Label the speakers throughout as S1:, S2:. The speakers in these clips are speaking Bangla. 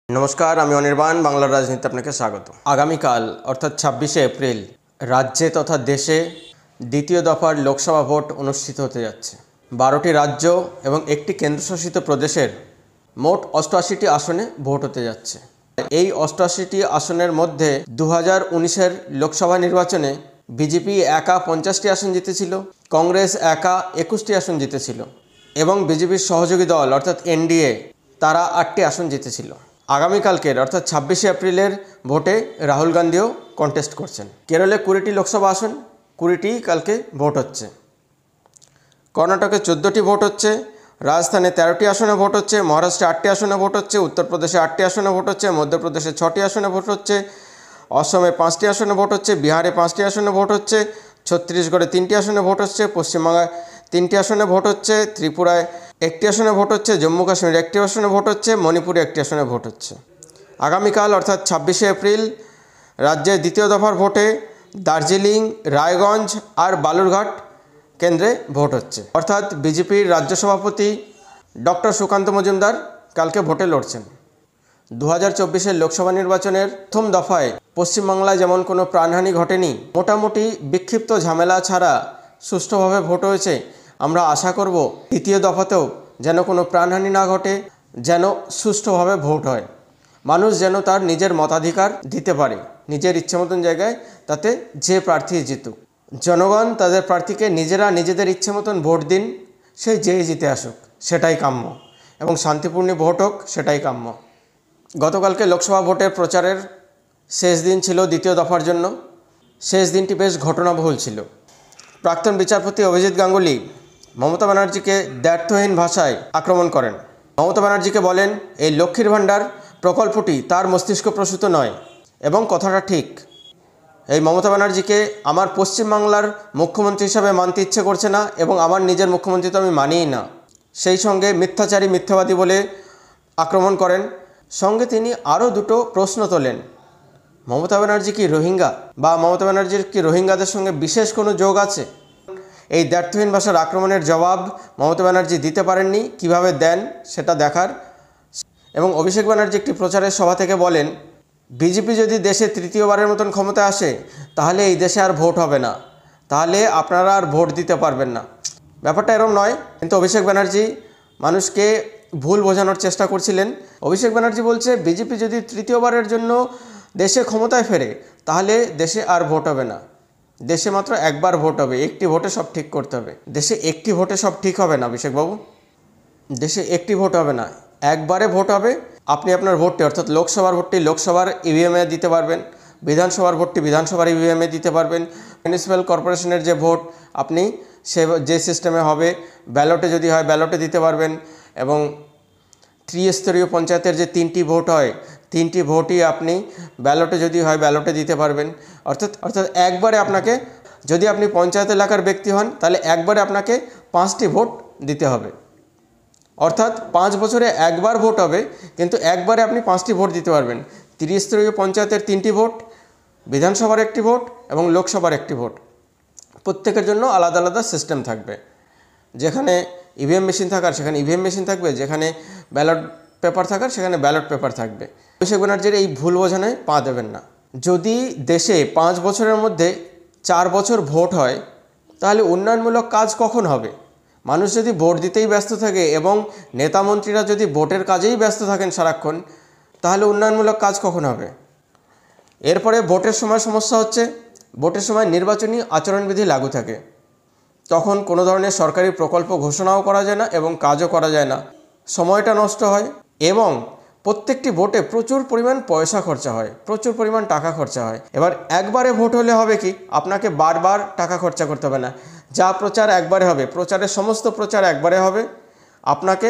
S1: নমস্কার, আমি অনির্বাণ। বাংলার রাজনীতি আপনাকে স্বাগত। আগামীকাল অর্থাৎ 26শে এপ্রিল রাজ্যে তথা দেশে দ্বিতীয় দফার লোকসভা ভোট অনুষ্ঠিত হতে যাচ্ছে। 12টি রাজ্য এবং একটি কেন্দ্রশাসিত প্রদেশের মোট 88টি আসনে ভোট হতে যাচ্ছে। এই 88টি আসনের মধ্যে 2019-এর লোকসভা নির্বাচনে বিজেপি একা 50টি আসন জিতেছিল, কংগ্রেস একা 21টি আসন জিতেছিল এবং বিজেপির সহযোগী দল অর্থাৎ এনডিএ তারা 8টি আসন জিতেছিল। আগামীকালকের অর্থাৎ 26শে এপ্রিলের ভোটে রাহুল গান্ধীও কন্টেস্ট করছেন। কেরলে 20টি লোকসভা আসন, 20টি কালকে ভোট হচ্ছে। কর্ণাটকে 14টি ভোট হচ্ছে, রাজস্থানে 13টি আসনে ভোট হচ্ছে, মহারাষ্ট্রে 8টি আসনে ভোট হচ্ছে, উত্তরপ্রদেশে 8টি আসনে ভোট হচ্ছে, মধ্যপ্রদেশে 6টি আসনে ভোট হচ্ছে, অসমে 5টি আসনে ভোট হচ্ছে, বিহারে 5টি আসনে ভোট হচ্ছে, ছত্তিশগড়ে 3টি আসনে ভোট হচ্ছে, পশ্চিমবঙ্গে 3টি আসনে ভোট হচ্ছে, ত্রিপুরায় 1টি আসনে ভোট হচ্ছে, জম্মু কাশ্মীরে 1টি আসনে ভোট হচ্ছে, মণিপুরে 1টি আসনে ভোট হচ্ছে। আগামীকাল অর্থাৎ 26শে এপ্রিল রাজ্যের দ্বিতীয় দফার ভোটে দার্জিলিং, রায়গঞ্জ আর বালুরঘাট কেন্দ্রে ভোট হচ্ছে। অর্থাৎ বিজেপির রাজ্য সভাপতি ডক্টর সুকান্ত মজুমদার কালকে ভোটে লড়ছেন। 2024-এর লোকসভা নির্বাচনের প্রথম দফায় পশ্চিমবাংলায় যেমন কোনো প্রাণহানি ঘটেনি, মোটামুটি বিক্ষিপ্ত ঝামেলা ছাড়া সুষ্ঠুভাবে ভোট হয়েছে। আমরা আশা করব দ্বিতীয় দফাতেও যেন কোনো প্রাণহানি না ঘটে, যেন সুষ্ঠুভাবে ভোট হয়, মানুষ যেন তার নিজের মতাধিকার দিতে পারে নিজের ইচ্ছে মতন জায়গায়, তাতে যে প্রার্থী জিতুক। জনগণ তাদের প্রার্থীকে নিজেরা নিজেদের ইচ্ছে মতন ভোট দিন, সে যেই জিতে আসুক সেটাই কাম্য, এবং শান্তিপূর্ণ ভোট হোক সেটাই কাম্য। গতকালকে লোকসভা ভোটের প্রচারের শেষ দিন ছিল দ্বিতীয় দফার জন্য। শেষ দিনটি বেশ ঘটনাবহুল ছিল। প্রাক্তন বিচারপতি অভিজিৎ গাঙ্গুলি মমতা ব্যানার্জিকে দ্ব্যর্থহীন ভাষায় আক্রমণ করেন। মমতা ব্যানার্জিকে বলেন, এই লক্ষ্মীর ভাণ্ডার প্রকল্পটি তার মস্তিষ্ক প্রসূত নয়, এবং কথাটা ঠিক। এই মমতা ব্যানার্জিকে আমার পশ্চিমবাংলার মুখ্যমন্ত্রী হিসাবে মানতে ইচ্ছে করছে না, এবং আমার নিজের মুখ্যমন্ত্রী তো আমি মানিই না। সেই সঙ্গে মিথ্যাচারী, মিথ্যাবাদী বলে আক্রমণ করেন। সঙ্গে তিনি আরও দুটো প্রশ্ন তোলেন। মমতা ব্যানার্জি কি রোহিঙ্গা, বা মমতা ব্যানার্জির কি রোহিঙ্গাদের সঙ্গে বিশেষ কোনো যোগ আছে? এই দ্ব্যর্থহীন ভাষার আক্রমণের জবাব মমতা ব্যানার্জি দিতে পারেননি, কিভাবে দেন সেটা দেখার। এবং অভিষেক ব্যানার্জি একটি প্রচারের সভা থেকে বলেন, বিজেপি যদি দেশে তৃতীয়বারের মতন ক্ষমতায় আসে তাহলে এই দেশে আর ভোট হবে না, তাহলে আপনারা আর ভোট দিতে পারবেন না। ব্যাপারটা এরম নয়, কিন্তু অভিষেক ব্যানার্জি মানুষকে ভুল বোঝানোর চেষ্টা করছিলেন। অভিষেক ব্যানার্জি বলছে, বিজেপি যদি তৃতীয়বারের জন্য দেশে ক্ষমতায় ফেরে তাহলে দেশে আর ভোট হবে না, দেশে মাত্র একবার ভোট হবে, একটি ভোটে সব ঠিক করতে হবে। দেশে একটি ভোটে সব ঠিক হবে না অভিষেকবাবু, দেশে একটি ভোট হবে না, একবারে ভোট হবে। আপনি আপনার ভোটটি অর্থাৎ লোকসভার ভোটটি লোকসভার ইভিএমে দিতে পারবেন, বিধানসভার ভোটটি বিধানসভার ইভিএমে দিতে পারবেন, মিউনিসিপ্যাল কর্পোরেশনের যে ভোট আপনি যে সিস্টেমে হবে, ব্যালটে যদি হয় ব্যালটে দিতে পারবেন, এবং ত্রিস্তরীয় পঞ্চায়েতের যে 3টি ভোট হয়, 3টি ভোটই আপনি ব্যালটে যদি হয় ব্যালটে দিতে পারবেন। অর্থাৎ একবারে আপনাকে, যদি আপনি পঞ্চায়েত এলাকার ব্যক্তি হন তাহলে একবারে আপনাকে 5টি ভোট দিতে হবে। অর্থাৎ 5 বছরে একবার ভোট হবে, কিন্তু একবারে আপনি 5টি ভোট দিতে পারবেন। ত্রিস্তরীয় পঞ্চায়েতের 3টি ভোট, বিধানসভার 1টি ভোট এবং লোকসভার 1টি ভোট। প্রত্যেকের জন্য আলাদা আলাদা সিস্টেম থাকবে। যেখানে ইভিএম মেশিন থাকার সেখানে ইভিএম মেশিন থাকবে, যেখানে ব্যালট পেপার থাকার সেখানে ব্যালট পেপার থাকবে। অভিষেক ব্যানার্জির এই ভুল বোঝানোয় পা দেবেন না। যদি দেশে 5 বছরের মধ্যে 4 বছর ভোট হয় তাহলে উন্নয়নমূলক কাজ কখন হবে? মানুষ যদি ভোট দিতেই ব্যস্ত থাকে এবং নেতামন্ত্রীরা যদি ভোটের কাজেই ব্যস্ত থাকেন সারাক্ষণ, তাহলে উন্নয়নমূলক কাজ কখন হবে? এরপরে ভোটের সময় সমস্যা হচ্ছে, ভোটের সময় নির্বাচনী আচরণবিধি লাগু থাকে, তখন কোনো ধরনের সরকারি প্রকল্প ঘোষণাও করা যায় না এবং কাজও করা যায় না, সময়টা নষ্ট হয়, এবং প্রত্যেকটি ভোটে প্রচুর পরিমাণ পয়সা খরচা হয়, প্রচুর পরিমাণ টাকা খরচা হয়। এবার একবারে ভোট হলে হবে কি, আপনাকে বারবার টাকা খরচা করতে হবে না, যা প্রচার একবারে হবে, প্রচারের সমস্ত প্রচার একবারে হবে। আপনাকে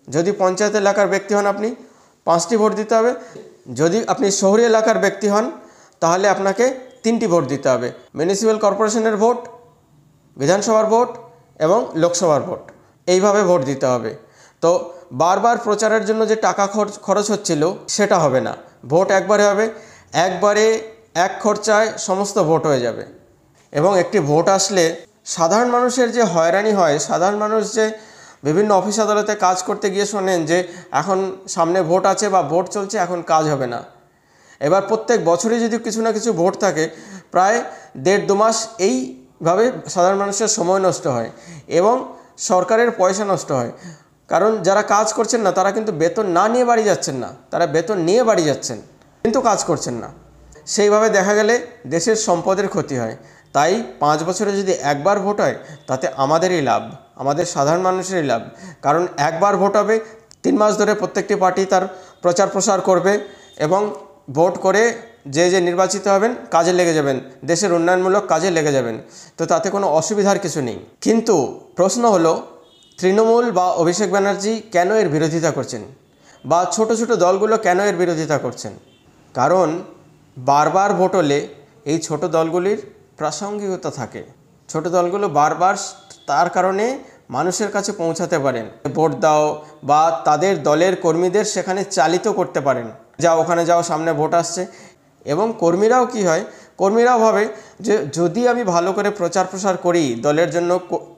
S1: যদি পঞ্চায়েত এলাকার ব্যক্তি হন আপনি 5টি ভোট দিতে হবে, যদি আপনি শহরি এলাকার ব্যক্তি হন তাহলে আপনাকে 3টি ভোট দিতে হবে। মিউনিসিপ্যাল কর্পোরেশনের ভোট, বিধানসভার ভোট এবং লোকসভার ভোট, এইভাবে ভোট দিতে হবে। তো বারবার প্রচারের জন্য যে টাকা খরচ হচ্ছিল সেটা হবে না, ভোট একবারে হবে, একবারে এক খরচায় সমস্ত ভোট হয়ে যাবে। এবং একটি ভোট আসলে সাধারণ মানুষের যে হয়রানি হয়, সাধারণ মানুষ যে বিভিন্ন অফিস আদালতে কাজ করতে গিয়ে শোনেন যে এখন সামনে ভোট আছে বা ভোট চলছে, এখন কাজ হবে না। এবার প্রত্যেক বছরই যদি কিছু না কিছু ভোট থাকে, প্রায় 1.5-2 মাস এইভাবে সাধারণ মানুষের সময় নষ্ট হয় এবং সরকারের পয়সা নষ্ট হয়। কারণ যারা কাজ করছেন না তারা কিন্তু বেতন না নিয়ে বাড়ি যাচ্ছেন না, তারা বেতন নিয়ে বাড়ি যাচ্ছেন কিন্তু কাজ করছেন না। সেইভাবে দেখা গেলে দেশের সম্পদের ক্ষতি হয়। তাই 5 বছরে যদি একবার ভোট হয় তাতে আমাদেরই লাভ, আমাদের সাধারণ মানুষেরই লাভ। কারণ একবার ভোট হবে, 3 মাস ধরে প্রত্যেকটি পার্টি তার প্রচার প্রসার করবে এবং ভোট করে যে নির্বাচিত হবেন কাজে লেগে যাবেন, দেশের উন্নয়নমূলক কাজে লেগে যাবেন। তো তাতে কোনো অসুবিধার কিছু নেই। কিন্তু প্রশ্ন হলো, তৃণমূল বা অভিষেক ব্যানার্জি কেন এর বিরোধিতা করছেন, বা ছোট ছোট দলগুলো কেন এর বিরোধিতা করছেন? কারণ বারবার ভোট হলে এই ছোট দলগুলির প্রাসঙ্গিকতা থাকে। ছোট দলগুলো বারবার তার কারণে মানুষের কাছে পৌঁছাতে পারেন, ভোট দাও বা তাদের দলের কর্মীদের সেখানে চালিত করতে পারেন, যাও ওখানে যাও, সামনে ভোট আসছে। এবং কর্মীরাও কি হয়, কর্মীরাও ভাবে যে যদি আমি ভালো করে প্রচার প্রসার করি, দলের জন্য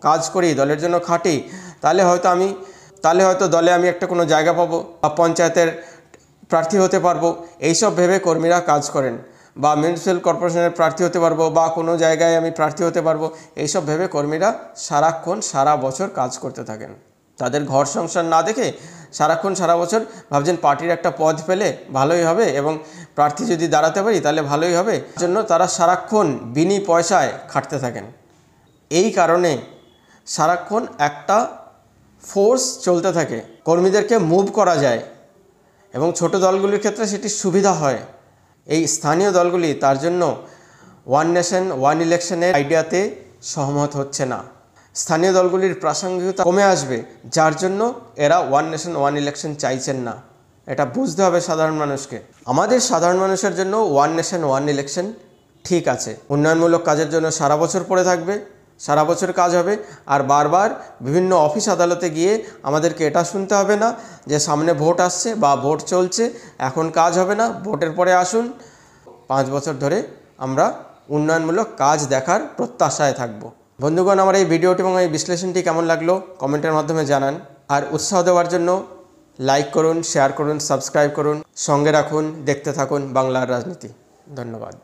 S1: কাজ করি, দলের জন্য খাটি, তাহলে হয়তো দলে আমি একটা কোনো জায়গা পাবো বা পঞ্চায়েতের প্রার্থী হতে পারবো। এইসব ভেবে কর্মীরা কাজ করেন, বা মিউনিসিপ্যাল কর্পোরেশনের প্রার্থী হতে পারবো, বা কোনো জায়গায় আমি প্রার্থী হতে পারবো। এইসব ভেবে কর্মীরা সারাক্ষণ সারা বছর কাজ করতে থাকেন। তাদের ঘর সংসার না দেখে সারাক্ষণ সারা বছর ভাবছেন পার্টির একটা পদ পেলে ভালোই হবে এবং প্রার্থী যদি দাঁড়াতে পারি তাহলে ভালোই হবে, জন্য তারা সারাক্ষণ বিনি পয়সায় খাটতে থাকেন। এই কারণে সারাক্ষণ একটা ফোর্স চলতে থাকে, কর্মীদেরকে মুভ করা যায় এবং ছোট দলগুলির ক্ষেত্রে সেটি সুবিধা হয়। এই স্থানীয় দলগুলি তার জন্য ওয়ান নেশন ওয়ান ইলেকশনের আইডিয়াতে সহমত হচ্ছে না। স্থানীয় দলগুলির প্রাসঙ্গিকতা কমে আসবে, যার জন্য এরা ওয়ান নেশন ওয়ান ইলেকশন চাইছেন না। এটা বুঝতে হবে সাধারণ মানুষকে। আমাদের সাধারণ মানুষের জন্য ওয়ান নেশন ওয়ান ইলেকশন ঠিক আছে। উন্নয়নমূলক কাজের জন্য সারা বছর পড়ে থাকবে, সারা বছর কাজ হবে। আর বারবার বিভিন্ন অফিস আদালতে গিয়ে আমাদেরকে এটা শুনতে হবে না যে সামনে ভোট আসছে বা ভোট চলছে, এখন কাজ হবে না, ভোটের পরে আসুন। 5 বছর ধরে আমরা উন্নয়নমূলক কাজ দেখার প্রত্যাশায় থাকব। বন্ধুগণ, আমার এই ভিডিওটি এবং এই বিশ্লেষণটি কেমন লাগলো কমেন্টের মাধ্যমে জানান। আর উৎসাহ দেওয়ার জন্য লাইক করুন, শেয়ার করুন, সাবস্ক্রাইব করুন, সঙ্গে রাখুন, দেখতে থাকুন বাংলার রাজনীতি। ধন্যবাদ।